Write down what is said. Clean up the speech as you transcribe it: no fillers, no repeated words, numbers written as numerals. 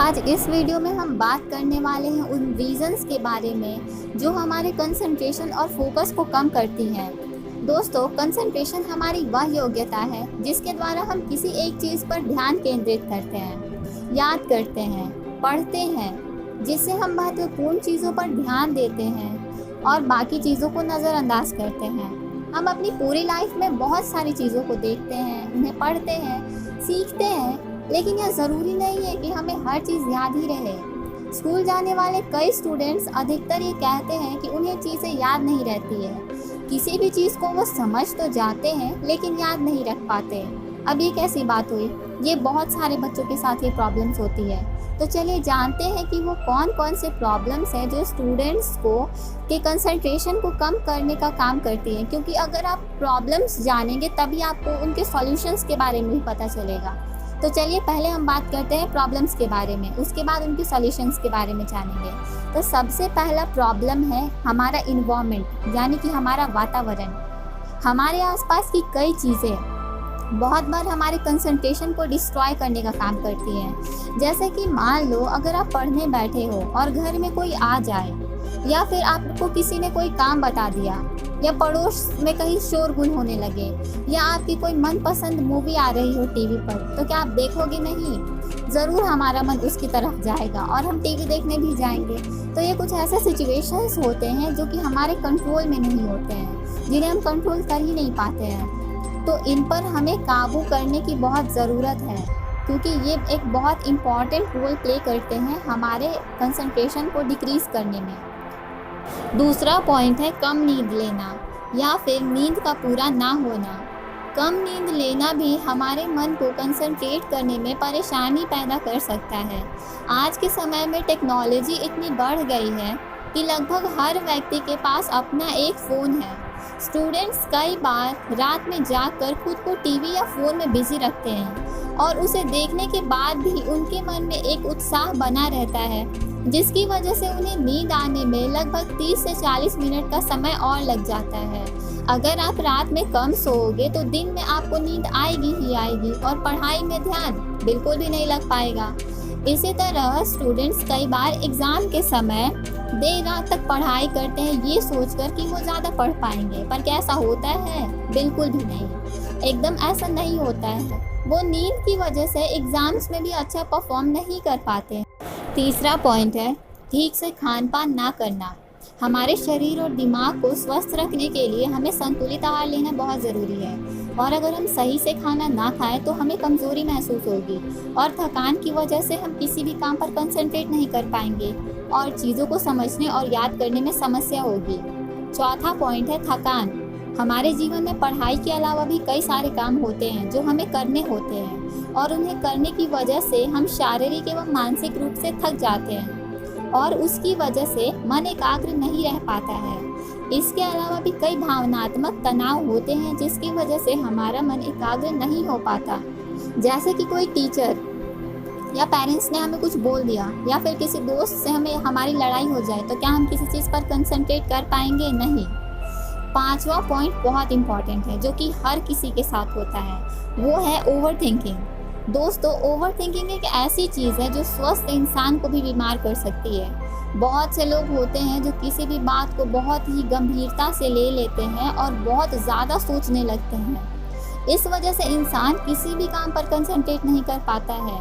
आज इस वीडियो में हम बात करने वाले हैं उन रीजंस के बारे में जो हमारे कंसंट्रेशन और फोकस को कम करती हैं। दोस्तों, कंसंट्रेशन हमारी वह योग्यता है जिसके द्वारा हम किसी एक चीज़ पर ध्यान केंद्रित करते हैं, याद करते हैं, पढ़ते हैं, जिससे हम महत्वपूर्ण चीज़ों पर ध्यान देते हैं और बाकी चीज़ों को नज़रअंदाज करते हैं। हम अपनी पूरी लाइफ में बहुत सारी चीज़ों को देखते हैं, उन्हें पढ़ते हैं, सीखते हैं, लेकिन यह ज़रूरी नहीं है कि हमें हर चीज़ याद ही रहे। स्कूल जाने वाले कई स्टूडेंट्स अधिकतर ये कहते हैं कि उन्हें चीज़ें याद नहीं रहती है। किसी भी चीज़ को वो समझ तो जाते हैं लेकिन याद नहीं रख पाते। अब ये कैसी बात हुई? ये बहुत सारे बच्चों के साथ ये प्रॉब्लम्स होती है। तो चलिए जानते हैं कि वो कौन कौन से प्रॉब्लम्स हैं जो स्टूडेंट्स को के कंसंट्रेशन को कम करने का काम करती हैं, क्योंकि अगर आप प्रॉब्लम्स जानेंगे तभी आपको उनके सॉल्यूशंस के बारे में भी पता चलेगा। तो चलिए पहले हम बात करते हैं प्रॉब्लम्स के बारे में, उसके बाद उनके सॉल्यूशंस के बारे में जानेंगे। तो सबसे पहला प्रॉब्लम है हमारा इन्वायरमेंट, यानी कि हमारा वातावरण। हमारे आसपास की कई चीज़ें बहुत बार हमारे कंसंट्रेशन को डिस्ट्रॉय करने का काम करती हैं। जैसे कि मान लो अगर आप पढ़ने बैठे हो और घर में कोई आ जाए, या फिर आपको किसी ने कोई काम बता दिया, या पड़ोस में कहीं शोरगुल होने लगे, या आपकी कोई मनपसंद मूवी आ रही हो टीवी पर, तो क्या आप देखोगे? नहीं, ज़रूर हमारा मन उसकी तरफ जाएगा और हम टीवी देखने भी जाएंगे। तो ये कुछ ऐसे सिचुएशंस होते हैं जो कि हमारे कंट्रोल में नहीं होते हैं, जिन्हें हम कंट्रोल कर ही नहीं पाते हैं। तो इन पर हमें काबू करने की बहुत ज़रूरत है, क्योंकि ये एक बहुत इम्पॉर्टेंट रोल प्ले करते हैं हमारे कंसंट्रेशन को डिक्रीज़ करने में। दूसरा पॉइंट है कम नींद लेना या फिर नींद का पूरा ना होना। कम नींद लेना भी हमारे मन को कंसंट्रेट करने में परेशानी पैदा कर सकता है। आज के समय में टेक्नोलॉजी इतनी बढ़ गई है कि लगभग हर व्यक्ति के पास अपना एक फ़ोन है। स्टूडेंट्स कई बार रात में जागकर खुद को टीवी या फ़ोन में बिजी रखते हैं और उसे देखने के बाद भी उनके मन में एक उत्साह बना रहता है, जिसकी वजह से उन्हें नींद आने में लगभग 30 से 40 मिनट का समय और लग जाता है। अगर आप रात में कम सोओगे तो दिन में आपको नींद आएगी ही आएगी और पढ़ाई में ध्यान बिल्कुल भी नहीं लग पाएगा। इसी तरह स्टूडेंट्स कई बार एग्ज़ाम के समय देर रात तक पढ़ाई करते हैं ये सोचकर कि वो ज़्यादा पढ़ पाएंगे, पर कैसा होता है? बिल्कुल भी नहीं, एकदम ऐसा नहीं होता है। वो नींद की वजह से एग्ज़ाम्स में भी अच्छा परफॉर्म नहीं कर पाते। तीसरा पॉइंट है ठीक से खान पान ना करना। हमारे शरीर और दिमाग को स्वस्थ रखने के लिए हमें संतुलित आहार लेना बहुत ज़रूरी है, और अगर हम सही से खाना ना खाएं तो हमें कमज़ोरी महसूस होगी और थकान की वजह से हम किसी भी काम पर कंसंट्रेट नहीं कर पाएंगे और चीज़ों को समझने और याद करने में समस्या होगी। चौथा पॉइंट है थकान। हमारे जीवन में पढ़ाई के अलावा भी कई सारे काम होते हैं जो हमें करने होते हैं, और उन्हें करने की वजह से हम शारीरिक एवं मानसिक रूप से थक जाते हैं और उसकी वजह से मन एकाग्र नहीं रह पाता है। इसके अलावा भी कई भावनात्मक तनाव होते हैं जिसकी वजह से हमारा मन एकाग्र नहीं हो पाता। जैसे कि कोई टीचर या पेरेंट्स ने हमें कुछ बोल दिया, या फिर किसी दोस्त से हमारी लड़ाई हो जाए, तो क्या हम किसी चीज़ पर कंसंट्रेट कर पाएंगे? नहीं। पांचवा पॉइंट बहुत इंपॉर्टेंट है जो कि हर किसी के साथ होता है, वो है ओवर थिंकिंग। दोस्तों, ओवर थिंकिंग एक ऐसी चीज़ है जो स्वस्थ इंसान को भी बीमार कर सकती है। बहुत से लोग होते हैं जो किसी भी बात को बहुत ही गंभीरता से ले लेते हैं और बहुत ज़्यादा सोचने लगते हैं। इस वजह से इंसान किसी भी काम पर कंसंट्रेट नहीं कर पाता है।